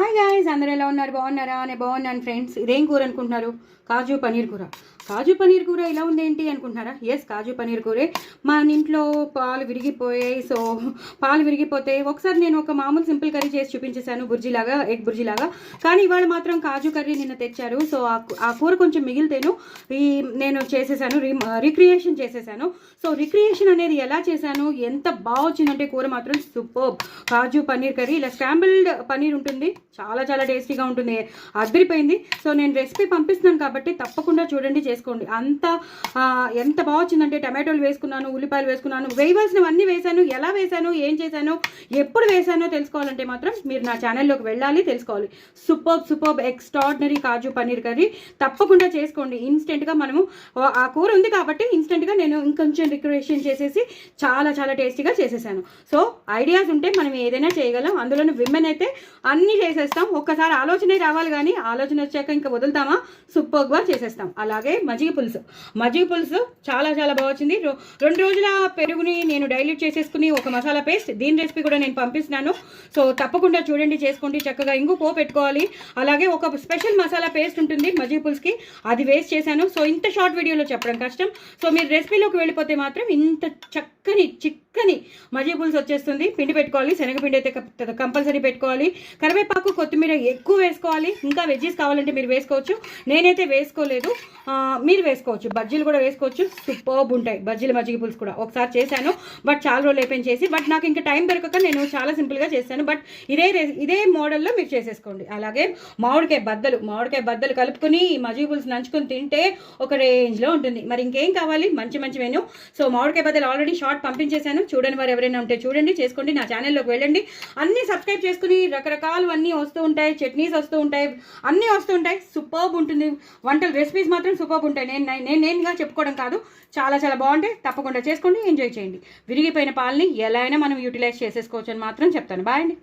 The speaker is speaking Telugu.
హాయ్ గాయ్స్, అందరూ ఎలా ఉన్నారు? బాగున్నారా? నేను బాగున్నాను ఫ్రెండ్స్. ఇదేం కూర అనుకుంటున్నారు? కాజు పనీర్ కూర. కాజు పనీర్ కూర ఇలా ఉంది ఏంటి అనుకుంటున్నారా? ఎస్, కాజు పనీర్ కూరే. మా ఇంట్లో పాలు విరిగిపోయాయి. సో పాలు విరిగిపోతే ఒకసారి నేను ఒక మామూలు సింపుల్ కర్రీ చేసి చూపించేశాను, బుర్జీలాగా, ఎగ్ బుర్జీలాగా. కానీ ఇవాళ మాత్రం కాజు కర్రీ నిన్న తెచ్చారు. సో ఆ కూర కొంచెం మిగిలితేను నేను చేసేసాను, రిక్రియేషన్ చేసేసాను. సో రిక్రియేషన్ అనేది ఎలా చేశాను, ఎంత బాగా వచ్చిందంటే కూర మాత్రం సూపర్. కాజు పనీర్ కర్రీ, ఇలా స్క్రాంబుల్డ్ పనీర్ ఉంటుంది, చాలా చాలా టేస్టీగా ఉంటుంది, అదిరిపోయింది. సో నేను రెసిపీ పంపిస్తున్నాను కాబట్టి తప్పకుండా చూడండి, చేసుకోండి. ఎంత బాగా వచ్చిందంటే టమాటోలు వేసుకున్నాను, ఉల్లిపాయలు వేసుకున్నాను, వేయవలసినవన్నీ వేసాను. ఎలా వేసాను, ఏం చేశాను, ఎప్పుడు వేసానో తెలుసుకోవాలంటే మాత్రం మీరు నా ఛానల్లోకి వెళ్ళాలి, తెలుసుకోవాలి. సూపర్ ఎక్స్ట్రాడినరీ కాజు పనీర్ కర్రీ తప్పకుండా చేసుకోండి. ఇన్స్టెంట్గా మనము ఆ కూర ఉంది కాబట్టి ఇన్స్టెంట్గా నేను ఇంకొంచెం రిక్రియేషన్ చేసేసి చాలా చాలా టేస్టీగా చేసేసాను. సో ఐడియాస్ ఉంటే మనం ఏదైనా చేయగలం. అందులోని విమెన్ అయితే అన్నీ చేసేస్తాం. ఒక్కసారి ఆలోచనే రావాలి, కానీ ఆలోచన వచ్చాక ఇంకా వదులుతామా? సూపర్గా చేసేస్తాం. అలాగే మజ్జిగ పులుసు చాలా చాలా బాగా వచ్చింది. 2 రోజుల పెరుగుని నేను డైల్యూట్ చేసేసుకుని ఒక మసాలా పేస్ట్, దీని రెసిపీ కూడా నేను పంపిస్తున్నాను. సో తప్పకుండా చూడండి, చేసుకోండి. చక్కగా ఇంగు పెట్టుకోవాలి. అలాగే ఒక స్పెషల్ మసాలా పేస్ట్ ఉంటుంది మజ్జిగ పులుసుకి, అది వేస్ట్ చేశాను. సో ఇంత షార్ట్ వీడియోలో చెప్పడం కష్టం. సో మీరు రెసిపీలోకి వెళ్ళిపోతే మాత్రం ఇంత చిక్కని మజ్జిగ పులుసు వచ్చేస్తుంది. పిండి పెట్టుకోవాలి, శనగపిండి అయితే కంపల్సరీ పెట్టుకోవాలి. కరివేపాకు, కొత్తిమీర ఎక్కువ వేసుకోవాలి. ఇంకా వెజ్జీస్ కావాలంటే మీరు వేసుకోవచ్చు, నేనైతే వేసుకోలేదు, మీరు వేసుకోవచ్చు. బజ్జీలు కూడా వేసుకోవచ్చు, సూపర్బ్ ఉంటాయి బజ్జీలు మజ్జిగ పులుసు కూడా. ఒకసారి చేశాను, బట్ చాలా రోజులు అయిపోయింది చేసి. బట్ నాకు ఇంకా టైం దొరకక నేను చాలా సింపుల్గా చేశాను. బట్ ఇదే మోడల్లో మీరు చేసేసుకోండి. అలాగే మామిడికాయ బద్దలు కలుపుకొని మజ్జిగ పులుసు నంచుకొని తింటే ఒక రేంజ్లో ఉంటుంది. మరి ఇంకేం కావాలి? మంచి మెనూ. సో మామిడికాయ బద్దలు ఆల్రెడీ షార్ట్ పంపించేశాను, చూడని వారు ఎవరైనా ఉంటే చూడండి, చేసుకోండి. నా ఛానల్లోకి వెళ్ళండి, అన్నీ సబ్స్క్రైబ్ చేసుకుని రకరకాలు అన్నీ వస్తూ ఉంటాయి, చట్నీస్ వస్తూ ఉంటాయి, అన్నీ వస్తూ ఉంటాయి. సూపర్బ్ ఉంటుంది. వంటల రెసిపీస్ మాత్రం సూపర్బ్ ఉంటాయి. నేనుగా చెప్పుకోవడం కాదు, చాలా చాలా బాగుంటాయి. తప్పకుండా చేసుకోండి, ఎంజాయ్ చేయండి. విరిగిపోయిన పాలని ఎలా అయినా మనం యూటిలైజ్ చేసేసుకోవచ్చు అని మాత్రం చెప్తాను. బాయ్ అండి.